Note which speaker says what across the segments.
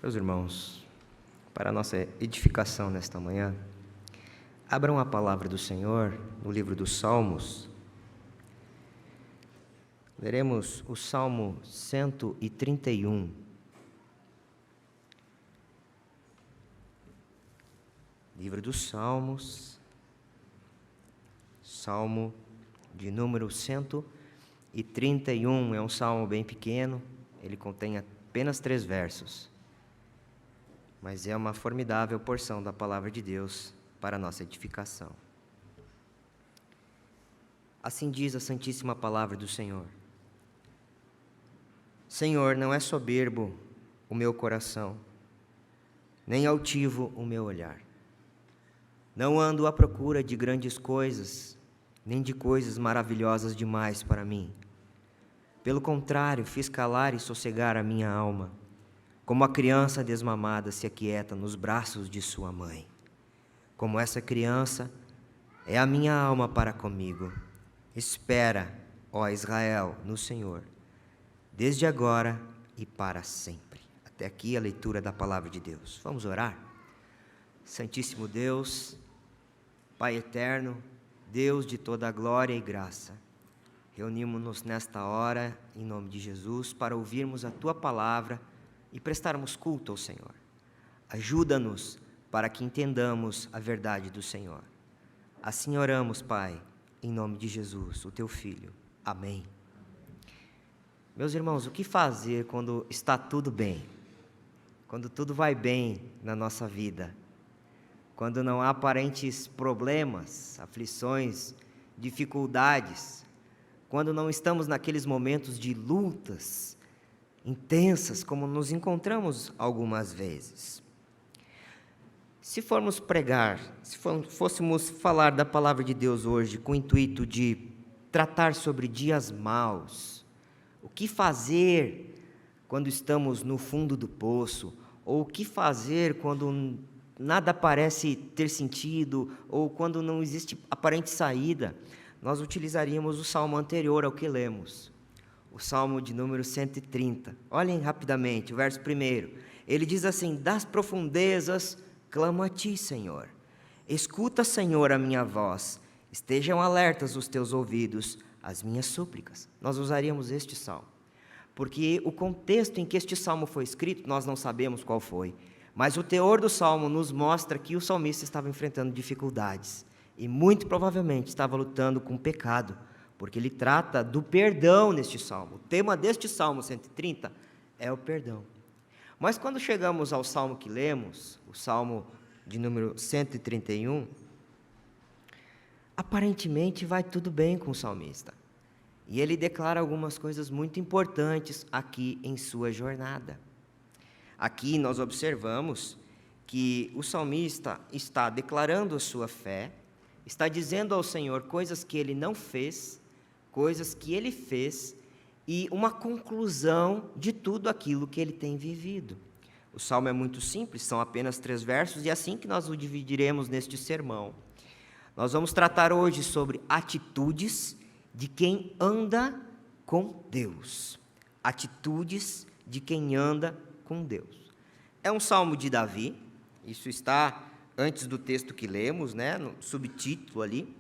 Speaker 1: Meus irmãos, para a nossa edificação nesta manhã, abram a palavra do Senhor no livro dos Salmos. Leremos o Salmo 131. Livro dos Salmos, Salmo de número 131. É um salmo bem pequeno, ele contém apenas 3 versos. Mas é uma formidável porção da palavra de Deus para a nossa edificação. Assim diz a santíssima palavra do Senhor. Senhor, não é soberbo o meu coração, nem altivo o meu olhar. Não ando à procura de grandes coisas, nem de coisas maravilhosas demais para mim. Pelo contrário, fiz calar e sossegar a minha alma, como a criança desmamada se aquieta nos braços de sua mãe. Como essa criança, é a minha alma para comigo. Espera, ó Israel, no Senhor, desde agora e para sempre. Até aqui a leitura da palavra de Deus. Vamos orar? Santíssimo Deus, Pai eterno, Deus de toda a glória e graça, reunimos-nos nesta hora, em nome de Jesus, para ouvirmos a Tua palavra e prestarmos culto ao Senhor. Ajuda-nos para que entendamos a verdade do Senhor. Assim oramos, Pai, em nome de Jesus, o Teu Filho. Amém. Meus irmãos, o que fazer quando está tudo bem? Quando tudo vai bem na nossa vida? Quando não há aparentes problemas, aflições, dificuldades? Quando não estamos naqueles momentos de lutas intensas, como nos encontramos algumas vezes. Se formos pregar, se fôssemos falar da palavra de Deus hoje com o intuito de tratar sobre dias maus, o que fazer quando estamos no fundo do poço, ou o que fazer quando nada parece ter sentido, ou quando não existe aparente saída, nós utilizaríamos o salmo anterior ao que lemos. O Salmo de número 130. Olhem rapidamente, o verso 1. Ele diz assim: das profundezas clamo a ti, Senhor. Escuta, Senhor, a minha voz. Estejam alertas os teus ouvidos às minhas súplicas. Nós usaríamos este salmo, porque o contexto em que este salmo foi escrito, nós não sabemos qual foi, mas o teor do salmo nos mostra que o salmista estava enfrentando dificuldades, e muito provavelmente estava lutando com o pecado, porque ele trata do perdão neste salmo. O tema deste Salmo 130 é o perdão. Mas quando chegamos ao salmo que lemos, o Salmo de número 131, aparentemente vai tudo bem com o salmista. E ele declara algumas coisas muito importantes aqui em sua jornada. Aqui nós observamos que o salmista está declarando a sua fé, está dizendo ao Senhor coisas que ele não fez, coisas que ele fez e uma conclusão de tudo aquilo que ele tem vivido. O salmo é muito simples, são apenas 3 versos, e é assim que nós o dividiremos neste sermão. Nós vamos tratar hoje sobre atitudes de quem anda com Deus. Atitudes de quem anda com Deus. É um salmo de Davi, isso está antes do texto que lemos, no subtítulo ali.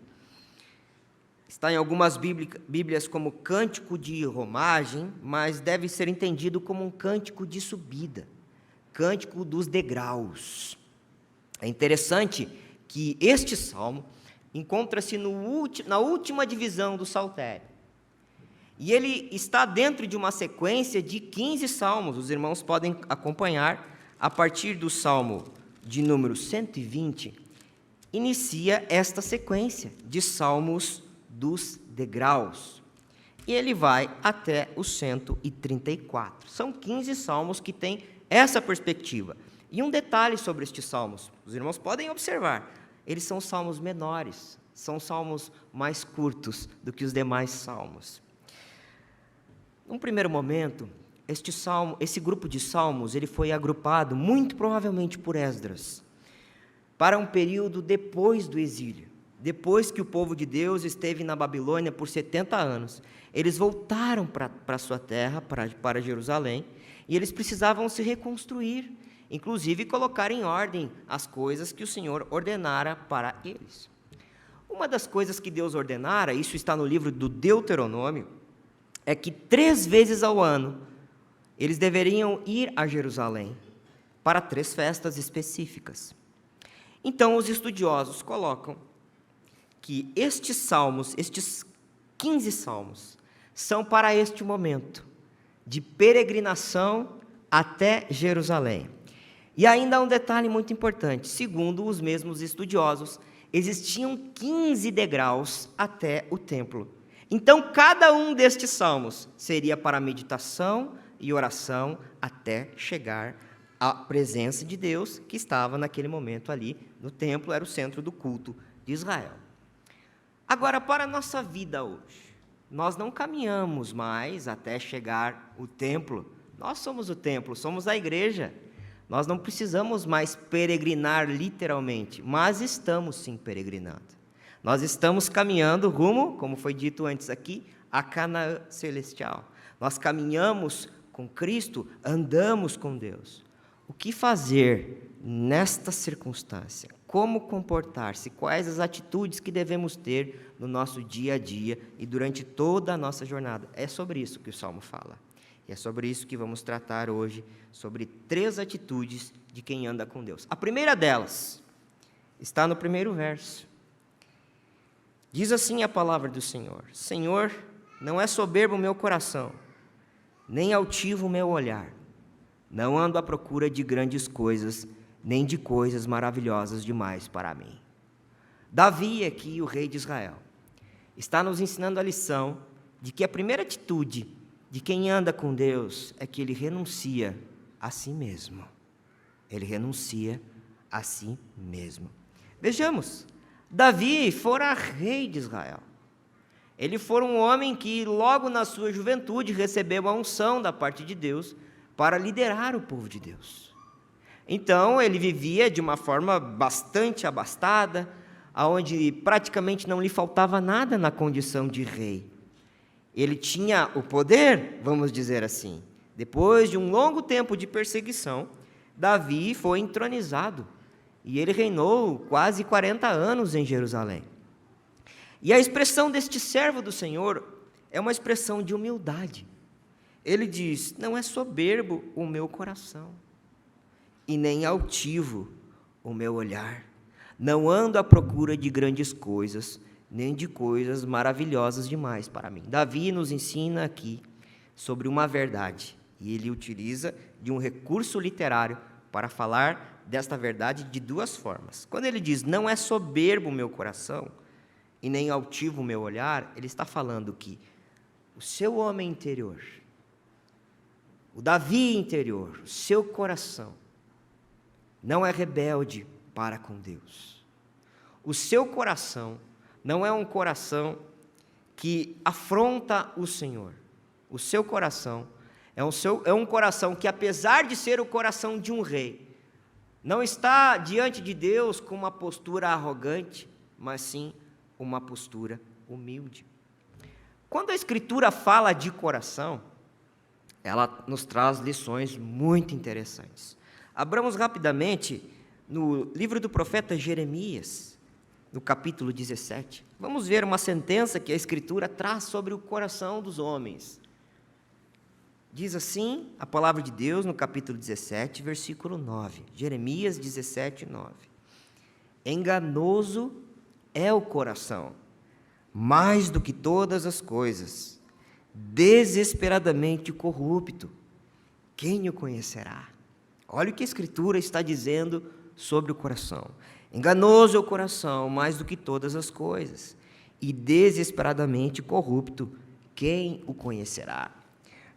Speaker 1: Está em algumas bíblias como cântico de romagem, mas deve ser entendido como um cântico de subida, cântico dos degraus. É interessante que este salmo encontra-se na última divisão do saltério. E ele está dentro de uma sequência de 15 salmos. Os irmãos podem acompanhar a partir do salmo de número 120, inicia esta sequência de salmos dos degraus, e ele vai até o 134. São 15 salmos que têm essa perspectiva. E um detalhe sobre estes salmos, os irmãos podem observar, eles são salmos menores, são salmos mais curtos do que os demais salmos. Num primeiro momento, esse grupo de salmos, ele foi agrupado, muito provavelmente por Esdras, para um período depois do exílio. Depois que o povo de Deus esteve na Babilônia por 70 anos, eles voltaram para a sua terra, para Jerusalém, e eles precisavam se reconstruir. inclusive colocar em ordem as coisas que o Senhor ordenara para eles. Uma das coisas que Deus ordenara, isso está no livro do Deuteronômio, é que 3 vezes ao ano eles deveriam ir a Jerusalém para 3 festas específicas. Então, os estudiosos colocam que estes salmos, estes 15 salmos, são para este momento de peregrinação até Jerusalém. E ainda há um detalhe muito importante: segundo os mesmos estudiosos, existiam 15 degraus até o templo. Então, cada um destes salmos seria para meditação e oração até chegar à presença de Deus, que estava naquele momento ali no templo, era o centro do culto de Israel. Agora, para a nossa vida hoje, nós não caminhamos mais até chegar ao templo. Nós somos o templo, somos a igreja. Nós não precisamos mais peregrinar literalmente, mas estamos sim peregrinando. Nós estamos caminhando rumo, como foi dito antes aqui, a Canaã celestial. Nós caminhamos com Cristo, andamos com Deus. O que fazer nesta circunstância? Como comportar-se? Quais as atitudes que devemos ter no nosso dia a dia e durante toda a nossa jornada? É sobre isso que o Salmo fala. E é sobre isso que vamos tratar hoje, sobre 3 atitudes de quem anda com Deus. A primeira delas está no primeiro verso. Diz assim a palavra do Senhor: Senhor, não é soberbo o meu coração, nem altivo o meu olhar. Não ando à procura de grandes coisas, nem de coisas maravilhosas demais para mim. Davi, aqui, o rei de Israel, está nos ensinando a lição de que a primeira atitude de quem anda com Deus é que ele renuncia a si mesmo. Ele renuncia a si mesmo. Vejamos, Davi fora rei de Israel. Ele foi um homem que logo na sua juventude recebeu a unção da parte de Deus para liderar o povo de Deus. Então ele vivia de uma forma bastante abastada, onde praticamente não lhe faltava nada na condição de rei. Ele tinha o poder, vamos dizer assim. Depois de um longo tempo de perseguição, Davi foi entronizado e ele reinou quase 40 anos em Jerusalém. E a expressão deste servo do Senhor é uma expressão de humildade. Ele diz: não é soberbo o meu coração, e nem altivo o meu olhar. Não ando à procura de grandes coisas, nem de coisas maravilhosas demais para mim. Davi nos ensina aqui sobre uma verdade, e ele utiliza de um recurso literário para falar desta verdade de 2 formas. Quando ele diz, não é soberbo o meu coração, e nem altivo o meu olhar, ele está falando que o seu homem interior, o Davi interior, o seu coração, não é rebelde para com Deus. O seu coração não é um coração que afronta o Senhor. O seu coração é um coração que, apesar de ser o coração de um rei, não está diante de Deus com uma postura arrogante, mas sim uma postura humilde. Quando a Escritura fala de coração, ela nos traz lições muito interessantes. Abramos rapidamente no livro do profeta Jeremias, no capítulo 17. Vamos ver uma sentença que a Escritura traz sobre o coração dos homens. Diz assim a palavra de Deus no capítulo 17, versículo 9. Jeremias 17, 9. Enganoso é o coração, mais do que todas as coisas, desesperadamente corrupto. Quem o conhecerá? Olha o que a Escritura está dizendo sobre o coração. Enganoso é o coração, mais do que todas as coisas, e desesperadamente corrupto. Quem o conhecerá?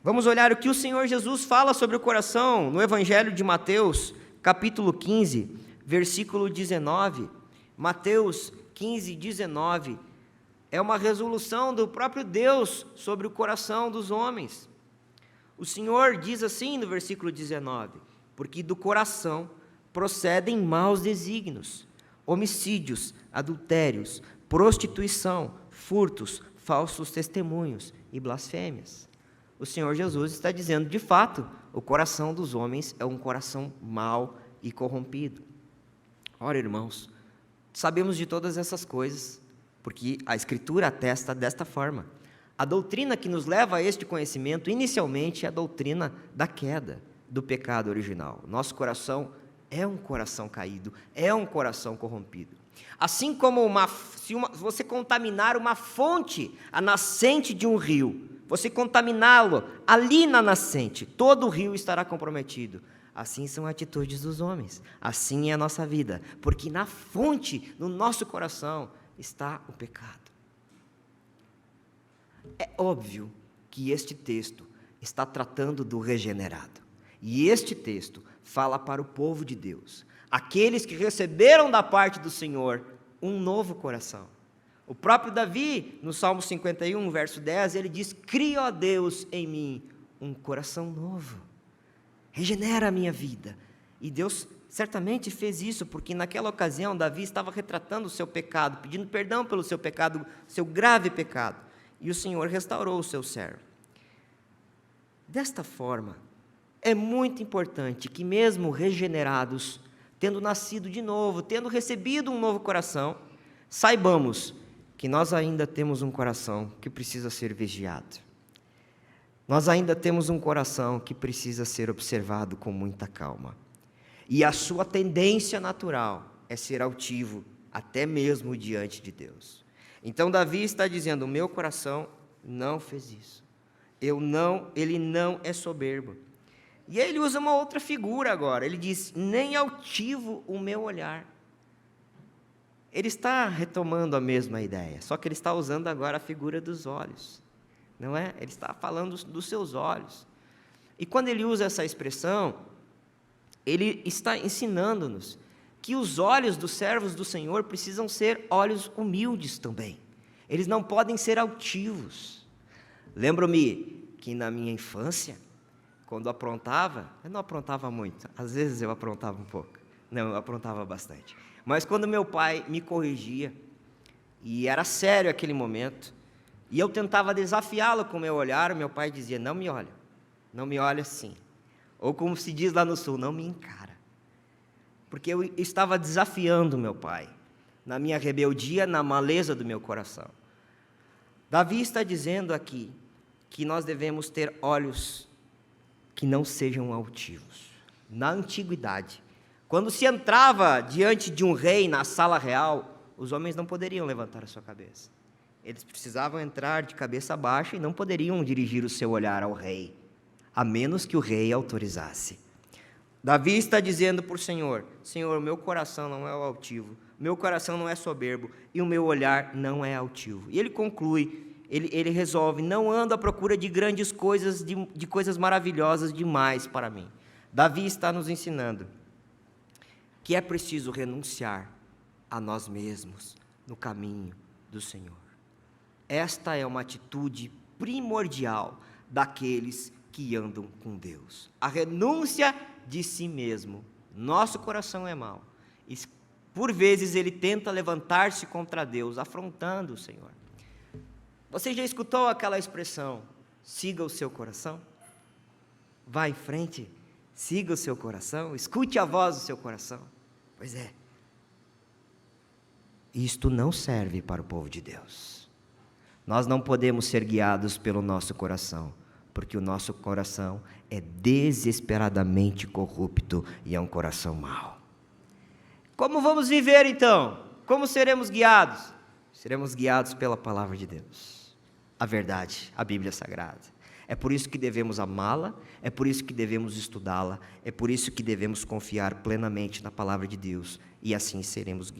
Speaker 1: Vamos olhar o que o Senhor Jesus fala sobre o coração no Evangelho de Mateus, capítulo 15, versículo 19. Mateus 15, 19. É uma resolução do próprio Deus sobre o coração dos homens. O Senhor diz assim no versículo 19: porque do coração procedem maus desígnios, homicídios, adultérios, prostituição, furtos, falsos testemunhos e blasfêmias. O Senhor Jesus está dizendo, de fato, o coração dos homens é um coração mau e corrompido. Ora, irmãos, sabemos de todas essas coisas, porque a Escritura atesta desta forma. A doutrina que nos leva a este conhecimento, inicialmente, é a doutrina da queda, do pecado original. Nosso coração é um coração caído, é um coração corrompido. Assim como se você contaminar uma fonte, a nascente de um rio, você contaminá-lo ali na nascente, todo o rio estará comprometido. Assim são atitudes dos homens, assim é a nossa vida, porque na fonte, no nosso coração, está o pecado. É óbvio que este texto está tratando do regenerado, e este texto fala para o povo de Deus, aqueles que receberam da parte do Senhor um novo coração. O próprio Davi, no Salmo 51, verso 10, ele diz: cria, ó Deus, em mim um coração novo, regenera a minha vida. E Deus certamente fez isso, porque naquela ocasião Davi estava retratando o seu pecado, pedindo perdão pelo seu pecado, seu grave pecado, e o Senhor restaurou o seu servo. Desta forma, é muito importante que mesmo regenerados, tendo nascido de novo, tendo recebido um novo coração, saibamos que nós ainda temos um coração que precisa ser vigiado. Nós ainda temos um coração que precisa ser observado com muita calma. E a sua tendência natural é ser altivo, até mesmo diante de Deus. Então Davi está dizendo: o meu coração não fez isso. Ele não é soberbo. E aí ele usa uma outra figura agora. Ele diz: nem altivo o meu olhar. Ele está retomando a mesma ideia, só que ele está usando agora a figura dos olhos, não é? Ele está falando dos seus olhos. E quando ele usa essa expressão, ele está ensinando-nos que os olhos dos servos do Senhor precisam ser olhos humildes também. Eles não podem ser altivos. Lembro-me que na minha infância, quando aprontava, eu não aprontava muito, às vezes eu aprontava um pouco, não, eu aprontava bastante. Mas quando meu pai me corrigia, e era sério aquele momento, e eu tentava desafiá-lo com o meu olhar, o meu pai dizia: não me olha assim. Ou como se diz lá no sul, não me encara. Porque eu estava desafiando meu pai, na minha rebeldia, na maleza do meu coração. Davi está dizendo aqui que nós devemos ter olhos que não sejam altivos. Na antiguidade, quando se entrava diante de um rei na sala real, os homens não poderiam levantar a sua cabeça. Eles precisavam entrar de cabeça baixa e não poderiam dirigir o seu olhar ao rei, a menos que o rei autorizasse. Davi está dizendo para o Senhor: Senhor, o meu coração não é altivo, meu coração não é soberbo e o meu olhar não é altivo. E ele conclui, ele resolve: não ando à procura de grandes coisas, de coisas maravilhosas demais para mim. Davi está nos ensinando que é preciso renunciar a nós mesmos no caminho do Senhor. Esta é uma atitude primordial daqueles que andam com Deus. A renúncia de si mesmo. Nosso coração é mau. E, por vezes ele tenta levantar-se contra Deus, afrontando o Senhor. Você já escutou aquela expressão: siga o seu coração? Vá em frente, siga o seu coração, escute a voz do seu coração. Pois é, isto não serve para o povo de Deus. Nós não podemos ser guiados pelo nosso coração, porque o nosso coração é desesperadamente corrupto e é um coração mau. Como vamos viver então? Como seremos guiados? Seremos guiados pela palavra de Deus, a verdade, a Bíblia Sagrada. É por isso que devemos amá-la, é por isso que devemos estudá-la, é por isso que devemos confiar plenamente na palavra de Deus, e assim seremos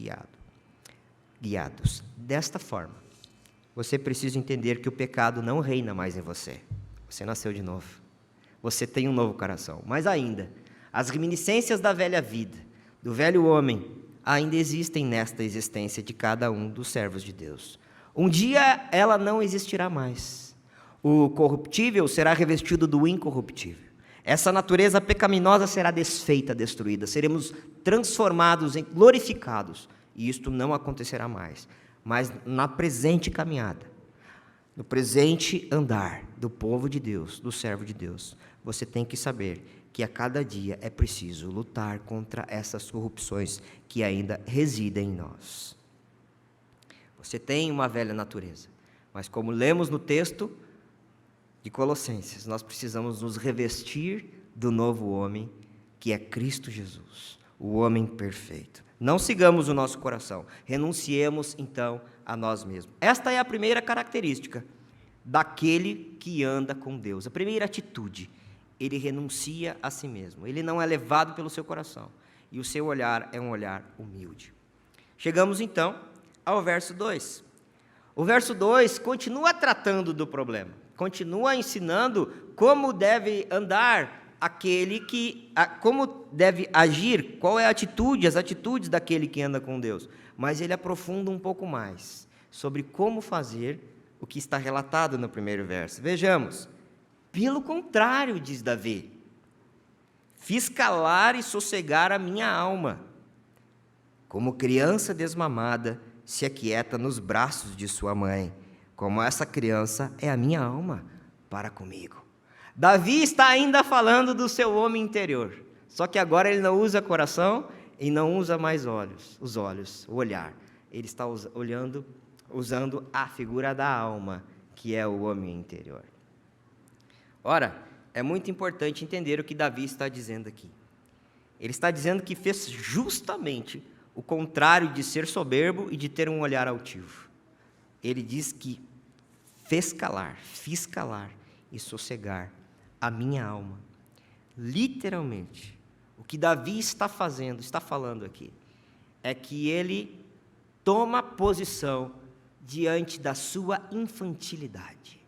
Speaker 1: guiados. Desta forma, você precisa entender que o pecado não reina mais em você. Você nasceu de novo, você tem um novo coração. Mas ainda, as reminiscências da velha vida, do velho homem, ainda existem nesta existência de cada um dos servos de Deus. Um dia ela não existirá mais. O corruptível será revestido do incorruptível. Essa natureza pecaminosa será desfeita, destruída. Seremos transformados, glorificados. E isto não acontecerá mais. Mas na presente caminhada, no presente andar do povo de Deus, do servo de Deus, você tem que saber que a cada dia é preciso lutar contra essas corrupções que ainda residem em nós. Você tem uma velha natureza, mas como lemos no texto de Colossenses, nós precisamos nos revestir do novo homem, que é Cristo Jesus, o homem perfeito. Não sigamos o nosso coração, renunciemos então a nós mesmos. Esta é a primeira característica daquele que anda com Deus. A primeira atitude, ele renuncia a si mesmo, ele não é levado pelo seu coração, e o seu olhar é um olhar humilde. Chegamos então ao verso 2. O verso 2 continua tratando do problema, continua ensinando como deve andar como deve agir, qual é a atitude, as atitudes daquele que anda com Deus. Mas ele aprofunda um pouco mais sobre como fazer o que está relatado no primeiro verso. Vejamos. Pelo contrário, diz Davi, fiz calar e sossegar a minha alma, como criança desmamada se aquieta nos braços de sua mãe, como essa criança é a minha alma para comigo. Davi está ainda falando do seu homem interior, só que agora ele não usa coração e não usa mais os olhos, o olhar. Ele está usando a figura da alma, que é o homem interior. Ora, é muito importante entender o que Davi está dizendo aqui. Ele está dizendo que fez justamente o contrário de ser soberbo e de ter um olhar altivo. Ele diz que fiz calar e sossegar a minha alma. Literalmente, o que Davi está falando aqui, é que ele toma posição diante da sua infantilidade.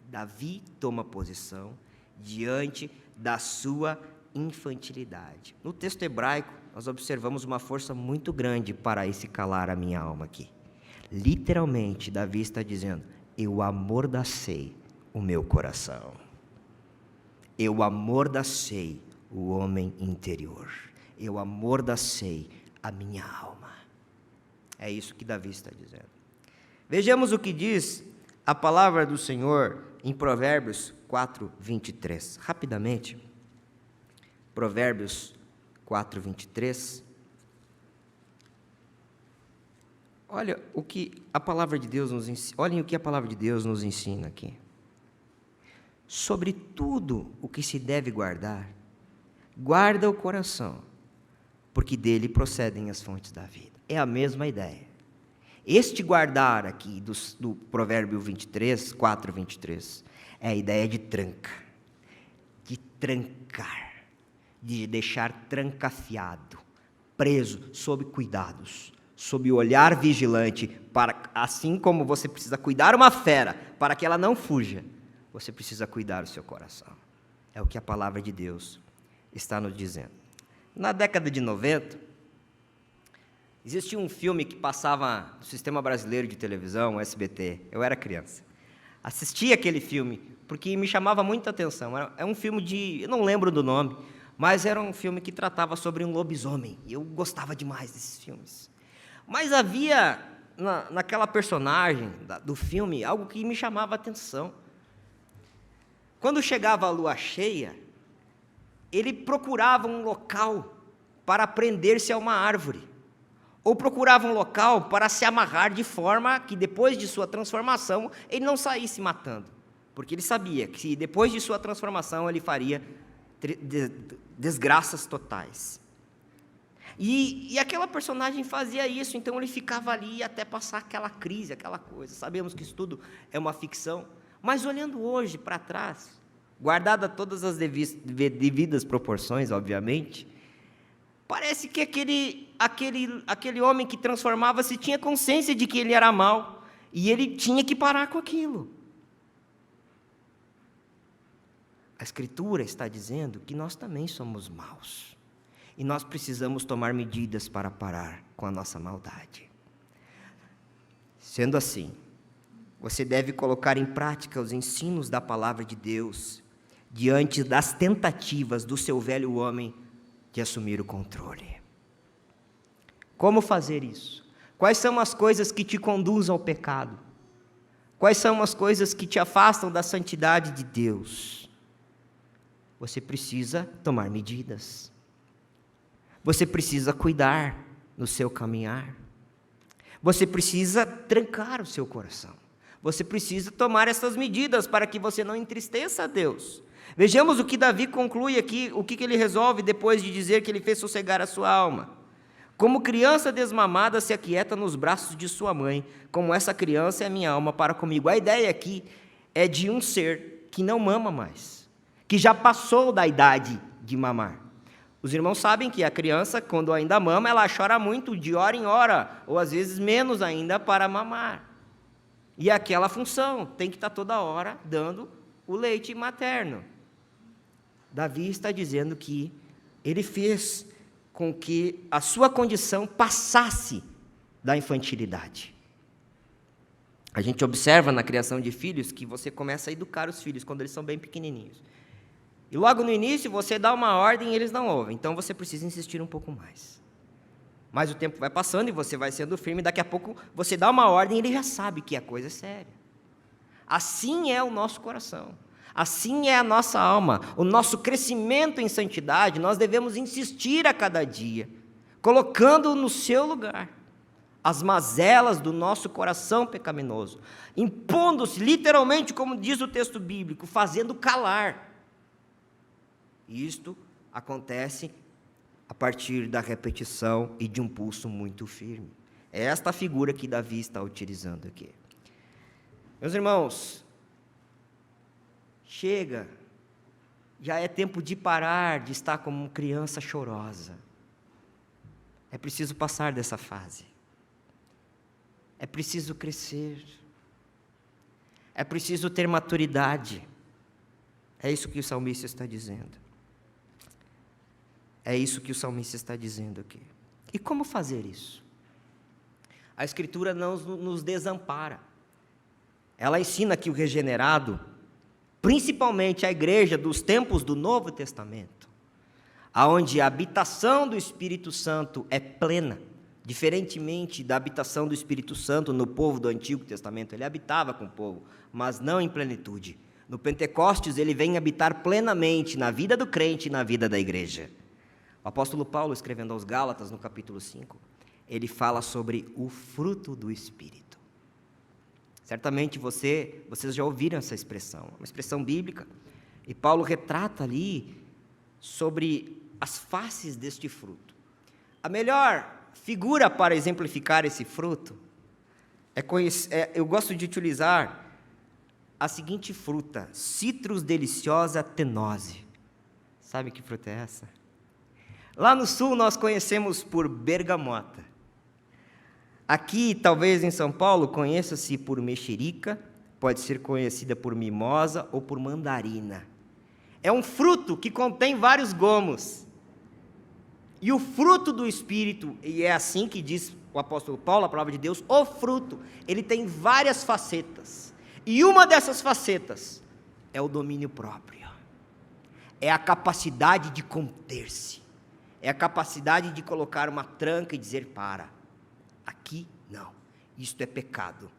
Speaker 1: Davi toma posição diante da sua infantilidade. No texto hebraico, nós observamos uma força muito grande para esse calar a minha alma aqui. Literalmente, Davi está dizendo, eu amordacei o meu coração. Eu amordacei o homem interior. Eu amordacei a minha alma. É isso que Davi está dizendo. Vejamos o que diz a palavra do Senhor em Provérbios 4:23. Rapidamente. Provérbios 4:23. Olhem o que a palavra de Deus nos ensina aqui. Sobre tudo o que se deve guardar, guarda o coração, porque dele procedem as fontes da vida. É a mesma ideia. Este guardar aqui do Provérbio 4:23, é a ideia de tranca, de trancar, de deixar trancafiado, preso, sob cuidados, sob o olhar vigilante, para, assim como você precisa cuidar uma fera, para que ela não fuja, você precisa cuidar do seu coração. É o que a palavra de Deus está nos dizendo. Na década de 90, existia um filme que passava no Sistema Brasileiro de Televisão, o SBT. Eu era criança. Assisti aquele filme porque me chamava muita atenção. É um filme eu não lembro do nome, mas era um filme que tratava sobre um lobisomem. E eu gostava demais desses filmes. Mas havia naquela personagem do filme algo que me chamava a atenção. Quando chegava a lua cheia, ele procurava um local para prender-se a uma árvore, ou procurava um local para se amarrar de forma que depois de sua transformação ele não saísse matando, porque ele sabia que depois de sua transformação ele faria desgraças totais. E aquela personagem fazia isso, então ele ficava ali até passar aquela crise, aquela coisa. Sabemos que isso tudo é uma ficção, mas olhando hoje para trás, guardada todas as devidas proporções, obviamente, parece que aquele homem que transformava-se tinha consciência de que ele era mau, e ele tinha que parar com aquilo. A Escritura está dizendo que nós também somos maus, e nós precisamos tomar medidas para parar com a nossa maldade. Sendo assim, você deve colocar em prática os ensinos da palavra de Deus diante das tentativas do seu velho homem de assumir o controle. Como fazer isso? Quais são as coisas que te conduzem ao pecado? Quais são as coisas que te afastam da santidade de Deus? você precisa tomar medidas. Você precisa cuidar no seu caminhar. Você precisa trancar o seu coração. Você precisa tomar essas medidas para que você não entristeça a Deus. Vejamos o que Davi conclui aqui, o que ele resolve depois de dizer que ele fez sossegar a sua alma. Como criança desmamada se aquieta nos braços de sua mãe, como essa criança é a minha alma para comigo. A ideia aqui é de um ser que não mama mais, que já passou da idade de mamar. Os irmãos sabem que a criança, quando ainda mama, ela chora muito, de hora em hora, ou às vezes menos ainda, para mamar. E aquela função tem que estar toda hora dando o leite materno. Davi está dizendo que ele fez com que a sua condição passasse da infantilidade. A gente observa na criação de filhos que você começa a educar os filhos quando eles são bem pequenininhos. E logo no início você dá uma ordem e eles não ouvem, então você precisa insistir um pouco mais. Mas o tempo vai passando e você vai sendo firme, daqui a pouco você dá uma ordem e ele já sabe que a coisa é séria. Assim é o nosso coração, assim é a nossa alma, o nosso crescimento em santidade, nós devemos insistir a cada dia, colocando no seu lugar as mazelas do nosso coração pecaminoso, impondo-se, literalmente, como diz o texto bíblico, fazendo calar. E isto acontece a partir da repetição e de um pulso muito firme. É esta figura que Davi está utilizando aqui. Meus irmãos, chega, já é tempo de parar de estar como criança chorosa. É preciso passar dessa fase. É preciso crescer. É preciso ter maturidade. É isso que o salmista está dizendo. É isso que o salmista está dizendo aqui. E como fazer isso? A Escritura não nos desampara. Ela ensina que o regenerado, principalmente a igreja dos tempos do Novo Testamento, aonde a habitação do Espírito Santo é plena, diferentemente da habitação do Espírito Santo no povo do Antigo Testamento. Ele habitava com o povo, mas não em plenitude. No Pentecostes, ele vem habitar plenamente na vida do crente e na vida da igreja. O apóstolo Paulo, escrevendo aos Gálatas, no capítulo 5, ele fala sobre o fruto do Espírito. Certamente vocês já ouviram essa expressão, uma expressão bíblica, e Paulo retrata ali sobre as faces deste fruto. A melhor figura para exemplificar esse fruto, eu gosto de utilizar a seguinte fruta, Citrus deliciosa tenose. Sabe que fruta é essa? Lá no sul nós conhecemos por bergamota. Aqui, talvez em São Paulo, conheça-se por mexerica, pode ser conhecida por mimosa ou por mandarina. É um fruto que contém vários gomos. E o fruto do Espírito, e é assim que diz o apóstolo Paulo, a palavra de Deus, o fruto, ele tem várias facetas. E uma dessas facetas é o domínio próprio. É a capacidade de conter-se. É a capacidade de colocar uma tranca e dizer, para, aqui não, isto é pecado,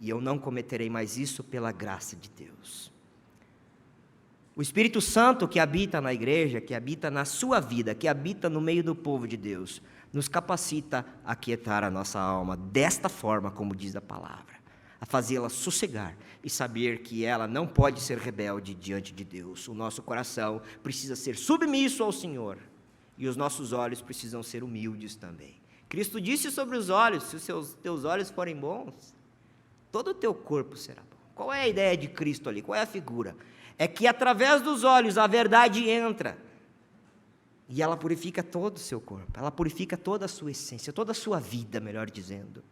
Speaker 1: e eu não cometerei mais isso pela graça de Deus. O Espírito Santo que habita na igreja, que habita na sua vida, que habita no meio do povo de Deus, nos capacita a aquietar a nossa alma, desta forma, como diz a palavra, a fazê-la sossegar e saber que ela não pode ser rebelde diante de Deus. O nosso coração precisa ser submisso ao Senhor, e os nossos olhos precisam ser humildes também. Cristo disse sobre os olhos, se os teus olhos forem bons, todo o teu corpo será bom. Qual é a ideia de Cristo ali? Qual é a figura? É que através dos olhos a verdade entra, e ela purifica todo o seu corpo, ela purifica toda a sua essência, toda a sua vida, melhor dizendo.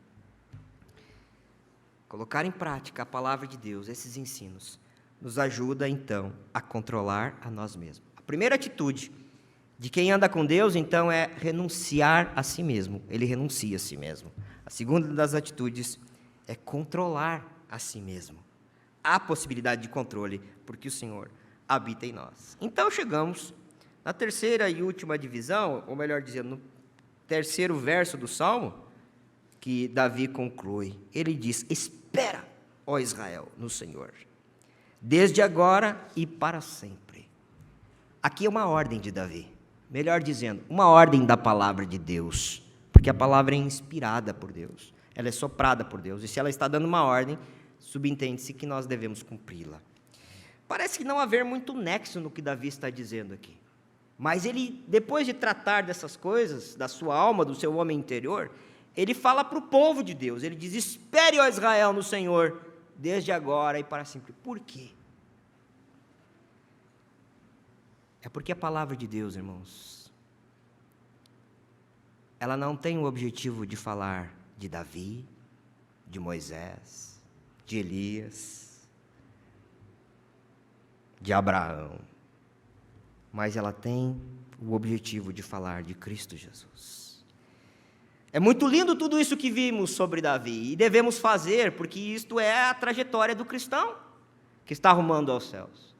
Speaker 1: Colocar em prática a palavra de Deus, esses ensinos, nos ajuda então a controlar a nós mesmos. A primeira atitude de quem anda com Deus, então, é renunciar a si mesmo. Ele renuncia a si mesmo. A segunda das atitudes é controlar a si mesmo. Há possibilidade de controle, porque o Senhor habita em nós. Então, chegamos na terceira e última divisão, ou melhor dizendo, no terceiro verso do Salmo, que Davi conclui. Ele diz, espera, ó Israel, no Senhor, desde agora e para sempre. Aqui é uma ordem de Davi. Melhor dizendo, uma ordem da palavra de Deus. Porque a palavra é inspirada por Deus. Ela é soprada por Deus. E se ela está dando uma ordem, subentende-se que nós devemos cumpri-la. Parece que não haver muito nexo no que Davi está dizendo aqui. Mas ele, depois de tratar dessas coisas, da sua alma, do seu homem interior, ele fala para o povo de Deus. Ele diz: espere, ó Israel, no Senhor, desde agora e para sempre. Por quê? É porque a palavra de Deus, irmãos, ela não tem o objetivo de falar de Davi, de Moisés, de Elias, de Abraão, mas ela tem o objetivo de falar de Cristo Jesus. É muito lindo tudo isso que vimos sobre Davi, e devemos fazer, porque isto é a trajetória do cristão, que está rumando aos céus.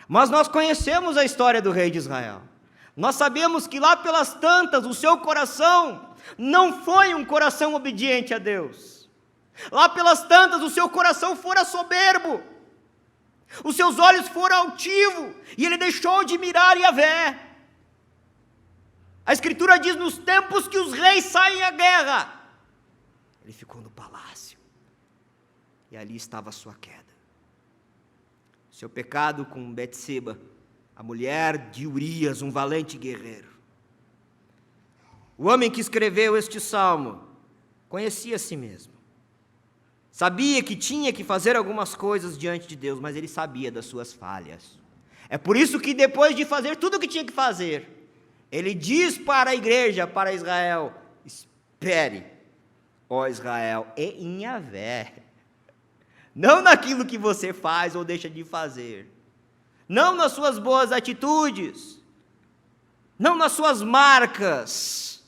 Speaker 1: Mas nós conhecemos a história do rei de Israel. Nós sabemos que lá pelas tantas, o seu coração não foi um coração obediente a Deus. Lá pelas tantas, o seu coração fora soberbo. Os seus olhos foram altivos, e ele deixou de mirar Yahvé. A Escritura diz: nos tempos que os reis saem à guerra, ele ficou no palácio, e ali estava a sua queda. Seu pecado com Betseba, a mulher de Urias, um valente guerreiro. O homem que escreveu este salmo conhecia a si mesmo. Sabia que tinha que fazer algumas coisas diante de Deus, mas ele sabia das suas falhas. É por isso que depois de fazer tudo o que tinha que fazer, ele diz para a igreja, para Israel: espere, ó Israel, e em Yahvé. Não naquilo que você faz ou deixa de fazer. Não nas suas boas atitudes. Não nas suas marcas.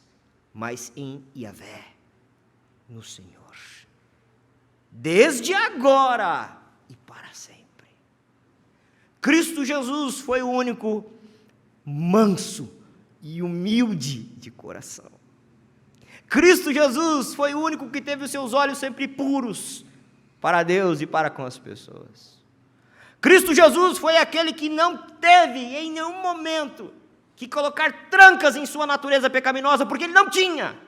Speaker 1: Mas em Yahvé, no Senhor. Desde agora e para sempre. Cristo Jesus foi o único manso e humilde de coração. Cristo Jesus foi o único que teve os seus olhos sempre puros para Deus e para com as pessoas. Cristo Jesus foi aquele que não teve em nenhum momento que colocar trancas em sua natureza pecaminosa, porque ele não tinha.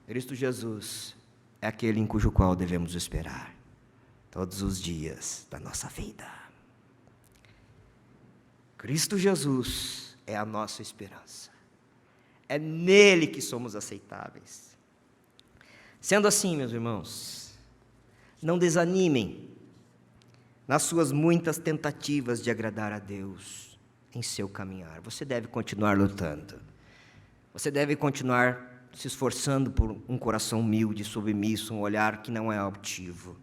Speaker 1: Cristo Jesus é aquele em cujo qual devemos esperar todos os dias da nossa vida. Cristo Jesus é a nossa esperança. É nele que somos aceitáveis. Sendo assim, meus irmãos, não desanimem nas suas muitas tentativas de agradar a Deus em seu caminhar. Você deve continuar lutando. Você deve continuar se esforçando por um coração humilde, submisso, um olhar que não é altivo.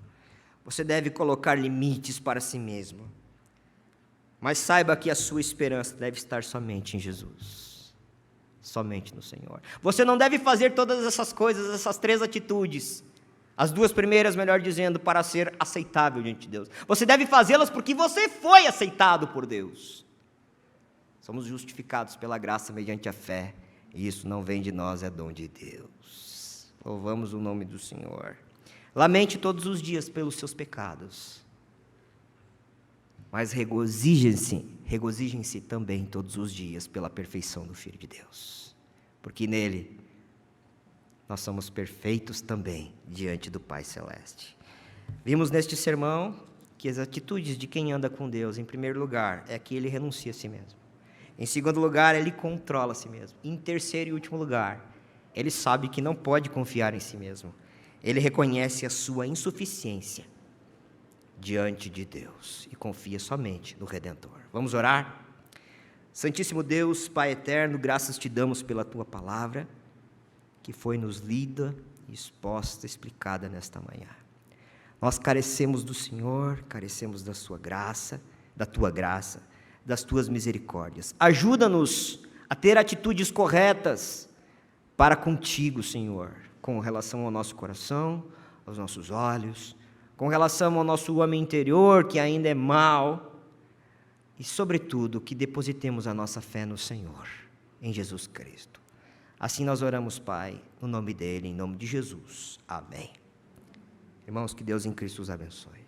Speaker 1: Você deve colocar limites para si mesmo. Mas saiba que a sua esperança deve estar somente em Jesus. Somente no Senhor. Você não deve fazer todas essas coisas, essas 3 atitudes. As 2 primeiras, melhor dizendo, para ser aceitável diante de Deus. Você deve fazê-las porque você foi aceitado por Deus. Somos justificados pela graça mediante a fé. E isso não vem de nós, é dom de Deus. Louvamos o nome do Senhor. Lamente todos os dias pelos seus pecados. Mas regozijem-se também todos os dias pela perfeição do Filho de Deus. Porque nele nós somos perfeitos também diante do Pai Celeste. Vimos neste sermão que as atitudes de quem anda com Deus, em primeiro lugar, é que ele renuncia a si mesmo. Em segundo lugar, ele controla a si mesmo. Em terceiro e último lugar, ele sabe que não pode confiar em si mesmo. Ele reconhece a sua insuficiência diante de Deus e confia somente no Redentor. Vamos orar? Santíssimo Deus, Pai eterno, graças te damos pela tua palavra, que foi nos lida, exposta, explicada nesta manhã. Nós carecemos do Senhor, carecemos da sua graça, da tua graça, das tuas misericórdias. Ajuda-nos a ter atitudes corretas para contigo, Senhor, com relação ao nosso coração, aos nossos olhos, com relação ao nosso homem interior, que ainda é mau, e, sobretudo, que depositemos a nossa fé no Senhor, em Jesus Cristo. Assim nós oramos, Pai, no nome dEle, em nome de Jesus. Amém. Irmãos, que Deus em Cristo os abençoe.